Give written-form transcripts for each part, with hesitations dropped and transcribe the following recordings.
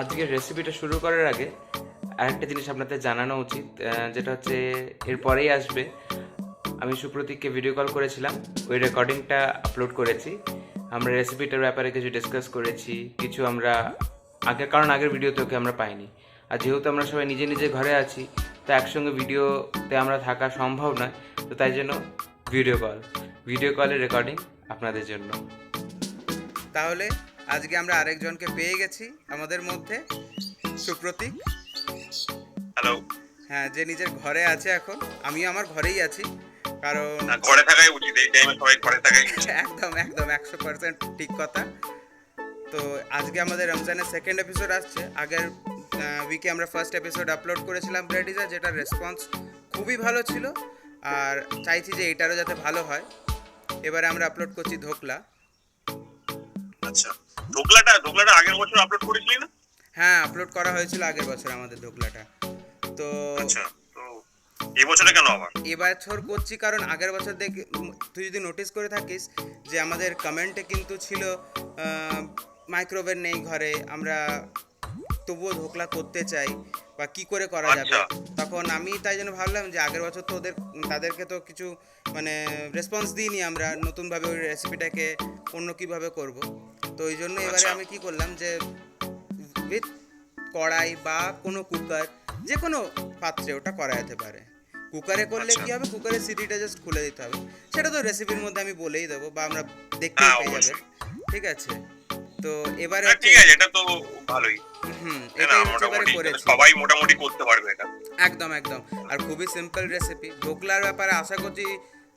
আজকের রেসিপিটা শুরু করার আগে আরেকটা জিনিস আপনাদের জানানো উচিত, যেটা হচ্ছে এরপরেই আসবে। আমি সুপ্রতীককে ভিডিও কল করেছিলাম, ওই রেকর্ডিংটা আপলোড করেছি। আমরা রেসিপিটার ব্যাপারে কিছু ডিসকাস করেছি, কিছু আমরা কারণ আগের ভিডিওতে ওকে আমরা পাইনি। আর যেহেতু আমরা সবাই নিজে নিজে ঘরে আছি, তো একসঙ্গে ভিডিওতে আমরা থাকা সম্ভব নয়, তো তাই জন্য ভিডিও কলের রেকর্ডিং আপনাদের জন্য। তাহলে আজকে আমরা আরেকজনকে পেয়ে গেছি আমাদের মধ্যে, সুপ্রতীক। হ্যালো। হ্যাঁ, যে নিজের ঘরে আছে এখন। আমিও আমার ঘরেই আছি, কারণ ঘরে থাকাই উচিত, এই টাইমে সবাই ঘরে থাকাই উচিত। একদম একদম 100% ঠিক কথা। তো আজকে আমাদের রমজানের সেকেন্ড এপিসোড আসছে। আগের উইকে আমরা ফার্স্ট এপিসোড আপলোড করেছিলাম ব্রেডিজা, যেটার রেসপন্স খুবই ভালো ছিল, আর চাইছি যে এটারও যাতে ভালো হয়। এবারে আমরা আপলোড করছি ধোকলা। আচ্ছা, ধোকলাটা আগের বছর আপলোড করেছিলি না? হ্যাঁ, আপলোড করা হয়েছিল আগের বছর আমাদের ধোকলাটা। তো আচ্ছা, তো এই বছরে কেন আবার? এবছর করছি কারণ আগের বছর তুই যদি নোটিস করে থাকিস যে আমাদের কমেন্টে কিন্তু ছিল মাইক্রোওয়েভ নেই ঘরে, আমরা তবুও ধোকলা করতে চাই বা কি করে করা যাবে। তখন আমি তাই জন্য ভাবলাম যে আগের বছর তো তাদেরকে তো কিছু মানে রেসপন্স দিইনি আমরা, নতুনভাবে ওই রেসিপিটাকে অন্য কীভাবে করব। তো ওই জন্য এবারে আমি কি করলাম যে উইথ কড়াই বা কোনো কুকার, যে কোনো পাত্রে ওটা করা যেতে পারে। কুকারে করলে কি হবে, কুকারের সিটিটা জাস্ট খুলে দিতে হবে। সেটা তো রেসিপির মধ্যে আমি বলেই দেবো, বা আমরা দেখতেই পেয়ে যাবে। ঠিক আছে, তো এবারে ঠিক আছে, এটা তো ভালোই। এটাই হচ্ছে এবারে করেছি। সবাই মোটামুটি করতে পারবে এটা। একদম একদম, আর খুবই সিম্পল রেসিপি। ধোকলার ব্যাপারে আশা করছি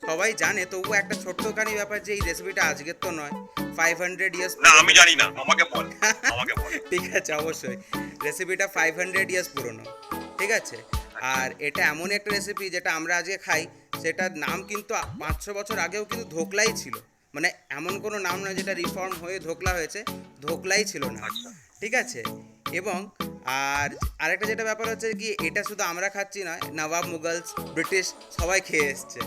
সবাই জানে, তবু একটা ছোট্টখানি ব্যাপার যে এই রেসিপিটা আজকের তো নয়, 500 ইয়ার্স। না, আমি জানি না, আমাকে বল। ঠিক আছে, অবশ্যই রেসিপিটা 500 ইয়ার্স পুরনো। ঠিক আছে, আর এটা এমন একটা রেসিপি যেটা আমরা আজকে খাই, সেটার নাম কিন্তু 500 বছর আগেও কিন্তু ধোকলাই ছিল। মানে এমন কোনো নাম নয় যেটা রিফর্ম হয়ে ধোকলা হয়েছে, ধোকলাই ছিল না। ঠিক আছে, এবং আরেকটা যেটা ব্যাপার হচ্ছে কি, এটা শুধু আমরা খাচ্ছি না, নবাব, মুঘলস, ব্রিটিশ সবাই খেয়ে এসছে।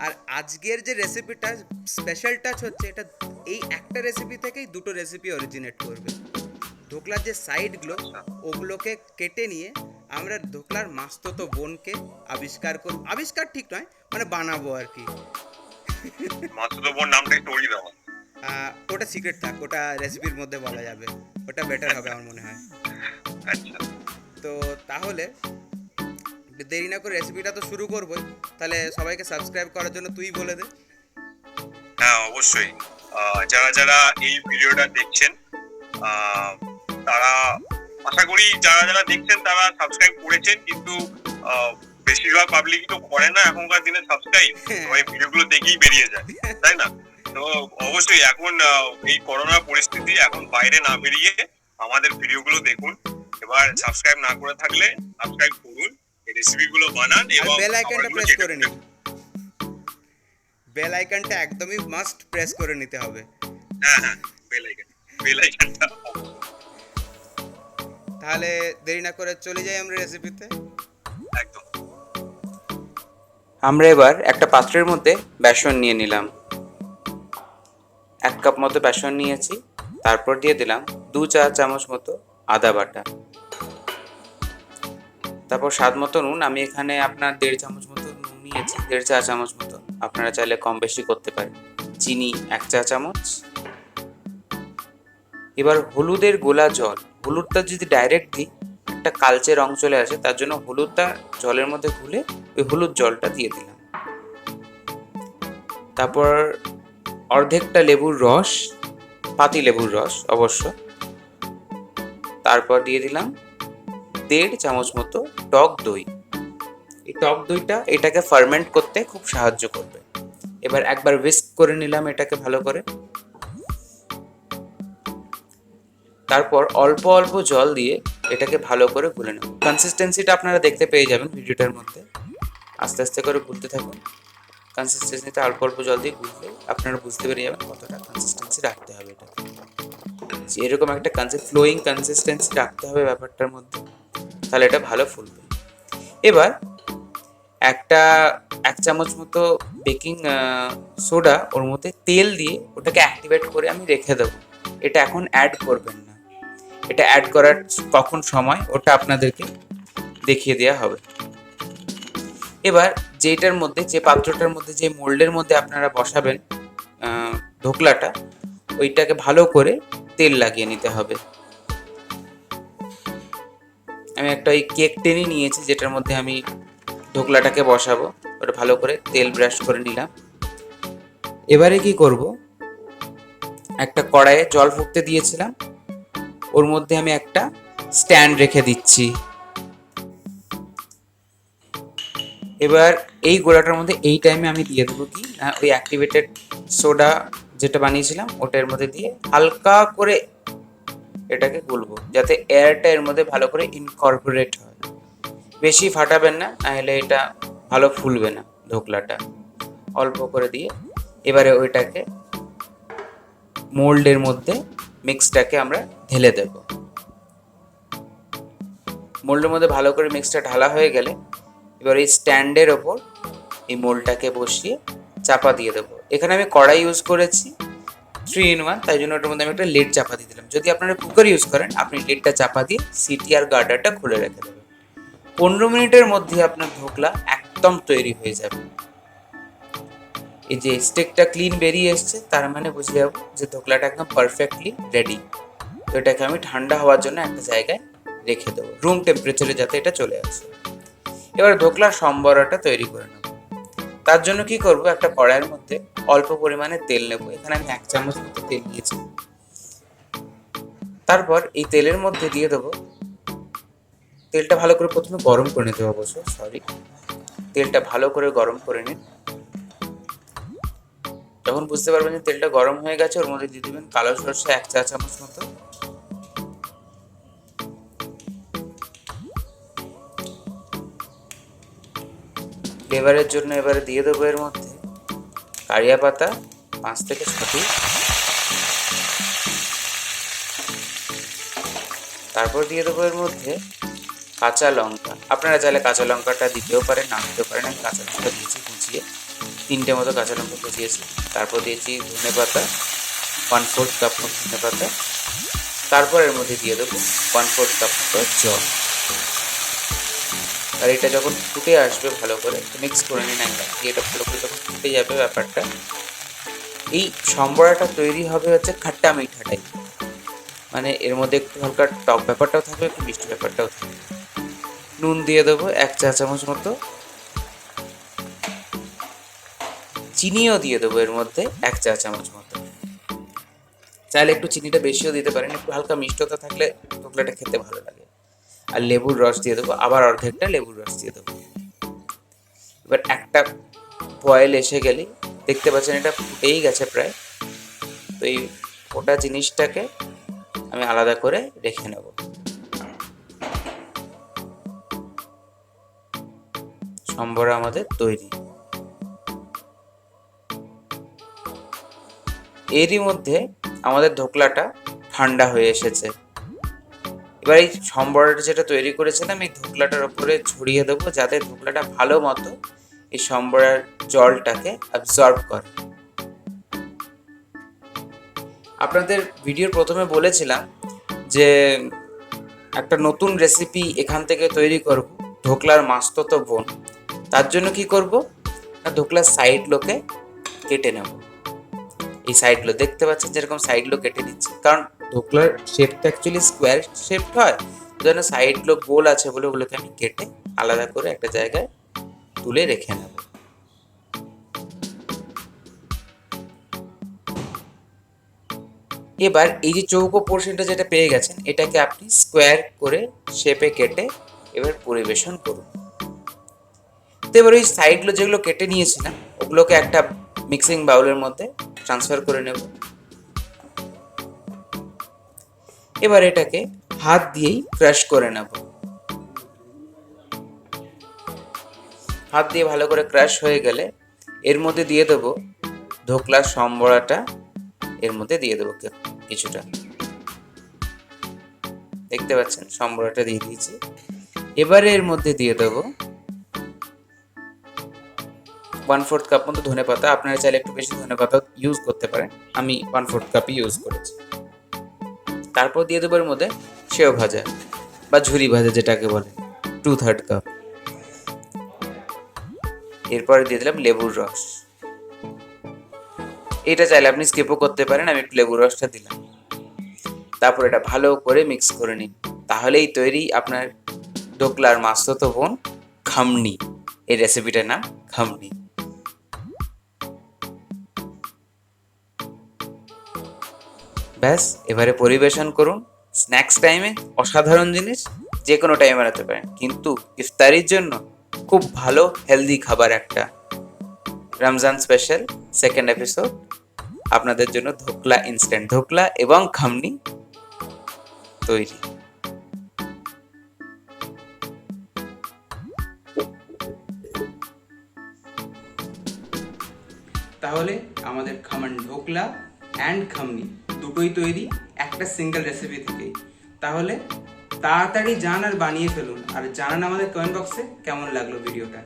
আর আজকের যে রেসিপিটা স্পেশাল টাচ হচ্ছে, এটা এই একটা রেসিপি থেকেই দুটো রেসিপি অরিজিনেট করবে। ধোকলার যে সাইডগুলো, ওগুলোকে কেটে নিয়ে আমরা ধোকলার মাস্ততো বোনকে আবিষ্কার ঠিক নয়, মানে বানাবো আর কি। মাস্ততো বোন নামটা একটু উড়িয়ে দাও। ওটা সিক্রেট থাক, ওটা রেসিপির মধ্যে বলা যাবে, ওটা বেটার হবে আমার মনে হয়। আচ্ছা, তো তাহলে দেরি না করে রেসিপিটা তো শুরু করবোই। তাহলে সবাইকে সাবস্ক্রাইব করার জন্য তুই বলে দে। হ্যাঁ, অবশ্যই। যারা যারা এই ভিডিওটা দেখছেন, তারা আশা করি যারা দেখছেন তারা সাবস্ক্রাইব করেছেন, কিন্তু বেশিরভাগ পাবলিক তো করে না এখনকার দিনে সাবস্ক্রাইব, ওই ভিডিওগুলো দেখেই বেরিয়ে যায়, তাই না? তো অবশ্যই এখন এই করোনা পরিস্থিতি, এখন বাইরে না বেরিয়ে আমাদের ভিডিওগুলো দেখুন। এবার সাবস্ক্রাইব না করে থাকলে সাবস্ক্রাইব করুন, এই রেসিপিগুলো বানান এবং বেল আইকনটা প্রেস করে নিন। বেল আইকনটা একদমই মাস্ট প্রেস করে নিতে হবে। হ্যাঁ, বেল আইকনটা। তাহলে দেরি না করে চলে যাই আমরা রেসিপিতে। একদম। আমরা এবার একটা পাত্রের মধ্যে বেসন নিয়ে নিলাম। 1 কাপ মতো বেসন নিয়েছি। তারপর দিয়ে দিলাম 2 চা চামচ মতো আদা বাটা। তারপর স্বাদ মতো নুন, আমি এখানে আপনার 1.5 চামচ মতো নুন নিয়েছি, 1.5 চা চামচ মতো। আপনারা চাইলে কম বেশি করতে পারেন। চিনি 1 চা চামচ। এবার হলুদের গোলা জল, হলুদটা যদি ডাইরেক্ট দিই একটা কালচে রং চলে আসে, তার জন্য হলুদটা জলের মধ্যে গুলে ওই হলুদ জলটা দিয়ে দিলাম। তারপর অর্ধেকটা লেবুর রস, পাতি লেবুর রস অবশ্য। তারপর দিয়ে দিলাম 1.5 চামচ মতো টক দই। এই টক দইটা এটাকে ফার্মেন্ট করতে খুব সাহায্য করবে। এবার একবার হুইস্ক করে নিলাম এটাকে ভালো করে। তারপর অল্প অল্প জল দিয়ে এটাকে ভালো করে গুলে নেব। কনসিস্টেন্সিটা আপনারা দেখতে পেয়ে যাবেন ভিডিওটার মধ্যে। আস্তে আস্তে করে গুলতে থাকুন। কনসিস্টেন্সিটা অল্প অল্প জল দিয়ে গুললে আপনারা বুঝতে পেরে যাবেন কতটা কনসিস্টেন্সি রাখতে হবে। এটা এরকম একটা ফ্লোয়িং কনসিস্টেন্সি রাখতে হবে ব্যাপারটার মধ্যে, তাহলে এটা ভালো ফুলবে। এবার 1 চামচ মতো বেকিং সোডা ওর মধ্যে তেল দিয়ে ওটাকে অ্যাক্টিভেট করে আমি রেখে দেবো। এটা এখন অ্যাড করবেন না, এটা অ্যাড করার কখন সময় ওটা আপনাদেরকে দেখিয়ে দেওয়া হবে। এবার যেটার মধ্যে, যে পাত্রটার মধ্যে, যে মোল্ডের মধ্যে আপনারা বসাবেন ধোকলাটা, ওইটাকে ভালো করে তেল লাগিয়ে নিতে হবে। আমি একটা ওই কেক টেনে নিয়েছি যেটার মধ্যে আমি ধোকলাটাকে বসাবো, ওটা ভালো করে তেল ব্রাশ করে নিলাম। এবারে কি করব, একটা কড়াইয়ে জল ফুটতে দিয়েছিলাম, ওর মধ্যে আমি একটা স্ট্যান্ড রেখে দিচ্ছি। এবার এই গোলাটার মধ্যে এই টাইমে আমি দিয়ে দেবো কি না, ওই অ্যাক্টিভেটেড সোডা যেটা বানিয়েছিলাম ওটার মধ্যে দিয়ে হালকা করে এটাকে গুলবো, যাতে এয়ারটা এর মধ্যে ভালো করে ইনকর্পোরেট হয়। বেশি ফাটাবেন না, নাহলে এটা ভালো ফুলবে না ধোকলাটা। অল্প করে দিয়ে এবারে ওইটাকে মোল্ডের মধ্যে মিক্সটাকে আমরা ঢেলে দেব। মোল্ডের মধ্যে ভালো করে মিক্সটা ঢালা হয়ে গেলে এবার এই স্ট্যান্ডের ওপর এই মোল্ডটাকে বসিয়ে চাপা দিয়ে দেবো। এখানে আমি কড়াই ইউজ করেছি 3-in-1, তাই জন্য ওটার মধ্যে আমি একটা লিড চাপা দিয়ে দিলাম। যদি আপনারা কুকার ইউজ করেন, আপনি লিডটা চাপা দিয়ে সিটি আর গার্ডারটা খুলে রেখে দেবেন। 15 মিনিটের মধ্যে আপনার ধোকলা একদম তৈরি হয়ে যাবে। এই যে স্টেকটা ক্লিন বেরিয়ে এসছে, তার মানে বুঝে যাবো যে ধোকলাটা একদম পারফেক্টলি রেডি। তো এটাকে আমি ঠান্ডা হওয়ার জন্য একটা জায়গায় রেখে দেবো, রুম টেম্পারেচারে যাতে এটা চলে আসে। এবার ধোকলার সম্বরটা তৈরি করে নেব। তার জন্য কি করব, একটা কড়াইয়ের মধ্যে অল্প পরিমাণে তেল নেব। এখানে আমি 1 চামচ মতো তেল নিয়েছি। তারপর এই তেলের মধ্যে দিয়ে দেবো, তেলটা ভালো করে প্রথমে গরম করে নিতে হবে। তেলটা ভালো করে গরম করে নিন। যখন বুঝতে পারবেন যে তেলটা গরম হয়ে গেছে, ওর মধ্যে দিয়ে দেবেন কালো সরষে 1 চা চামচ মতো, ফ্লেভারের জন্য এবারে দিয়ে দেবো এর মধ্যে কারিয়া পাতা 5 থেকে 6টি, তারপর দিয়ে দেবো এর মধ্যে কাঁচা লঙ্কা। আপনারা চাইলে কাঁচা লঙ্কাটা দিতেও পারেন, না দিতেও পারেন। আমি কাঁচা লঙ্কা দিয়েছি কুচিয়ে, 3টে মতো কাঁচা লঙ্কা কুচিয়েছি। তারপর দিয়েছি ধনে পাতা 1/4 কাপ মতো ধনে পাতা। তারপর এর মধ্যে দিয়ে দেবো 1/4 কাপ মতো জল। আর এটা যখন ফুটে আসবে ভালো করে মিক্স করে নিন একটা, এটা ভালো করে যখন ফুটে যাবে ব্যাপারটা, এই সম্বরাটা তৈরি হবে হচ্ছে খাট্টা মিঠা টাইপ। মানে এর মধ্যে একটু হালকা টক ব্যাপারটাও থাকবে, একটু মিষ্টি ব্যাপারটাও থাকবে। নুন দিয়ে দেবো 1 চা চামচ মতো, চিনিও দিয়ে দেবো এর মধ্যে 1 চা চামচ মতো। চাইলে একটু চিনিটা বেশিও দিতে পারেন, একটু হালকা মিষ্টতা থাকলে ধোকলাটা খেতে ভালো লাগে। আর লেবুর রস দিয়ে দেবো, আবার অর্ধেকটা লেবুর রস দিয়ে দেবো। এবার একটা বয়েল এসে গেলেই দেখতে পাচ্ছেন এটা ফুটেই গেছে প্রায়। তো এই ওটা জিনিসটাকে আমি আলাদা করে রেখে নেব। সম্বরা আমাদের তৈরি। এরই মধ্যে আমাদের ধোকলাটা ঠান্ডা হয়ে এসেছে। এবার এই সম্বরাটা যেটা তৈরি করেছিলাম এই ধোকলাটার উপরে ছড়িয়ে দেবো, যাতে ধোকলাটা ভালো মতো এই সম্বরার জলটাকে অ্যাবজর্ব করে। আপনাদের ভিডিওর প্রথমে বলেছিলাম যে একটা নতুন রেসিপি এখান থেকে তৈরি করব, ধোকলার মাস্ততো বোন। তার জন্য কি করব না, ধোকলার সাইডগুলোকে কেটে নেব। এই সাইডগুলো দেখতে পাচ্ছেন যেরকম সাইডগুলো কেটে নিচ্ছি, কারণ ধোকলার শেপটা অ্যাকচুয়ালি স্কোয়ার শেপ হয়, ওই জন্য সাইডগুলো গোল আছে বলে ওগুলোকে আমি কেটে আলাদা করে একটা জায়গায় তুলে রেখে নেব। এবার এই যে চৌকো পোর্শনটা যেটা পেয়ে গেছেন, এটাকে আপনি স্কোয়ার করে শেপে কেটে এবার পরিবেশন করুন। তো এবার ওই সাইডগুলো যেগুলো কেটে নিয়েছিলাম ওগুলোকে একটা মিক্সিং বাউলের মধ্যে ট্রান্সফার করে নেব। এবার এটাকে হাত দিয়েই ক্রাশ করে নেব। হাত দিয়ে ভালো করে ক্রাশ হয়ে গেলে এর মধ্যে দিয়ে দেবো ধোকলার সম্বরাটা, এর মধ্যে দিয়ে দেবো কিছুটা। দেখতে পাচ্ছেন সম্বরাটা দিয়ে দিয়েছি। এবারে এর মধ্যে দিয়ে দেবো 1/4 কাপ মতো ধনে পাতা। আপনারা চাইলে একটু বেশি ধনে পাতা ইউজ করতে পারেন, আমি 1/4 কাপই ইউজ করেছি। তারপর দিয়ে দেবো এর মধ্যে সেও ভাজা বা ঝুরি ভাজা যেটাকে বলে 2/3 কাপ। এরপরে দিয়ে দিলাম লেবুর রস। এটা চাইলে আপনি স্কিপও করতে পারেন, আমি একটু লেবুর রসটা দিলাম। তারপর এটা ভালো করে মিক্স করে নিন, তাহলেই তৈরি আপনার ঢোকলার মাস্তুতো বোন খামনি। এই রেসিপিটার নাম খামনি। ব্যাস, এবারে পরিবেশন করুন। স্ন্যাক্স টাইমে অসাধারণ জিনিস, যে কোনো টাইমে বানাতে পারেন, কিন্তু ইফতারির জন্য খুব ভালো হেলদি খাবার একটা। রমজান স্পেশাল সেকেন্ড এপিসোড আপনাদের জন্য ধোকলা, ইনস্ট্যান্ট ধোকলা এবং খামনি তৈরি। তাহলে আমাদের খামান ঢোকলা অ্যান্ড খামনি দুটোই তৈরি একটা সিঙ্গেল রেসিপি থেকেই। তাহলে তাড়াতাড়ি যান আর বানিয়ে ফেলুন, আর জানান আমাদের কমেন্ট বক্সে কেমন লাগলো ভিডিওটা।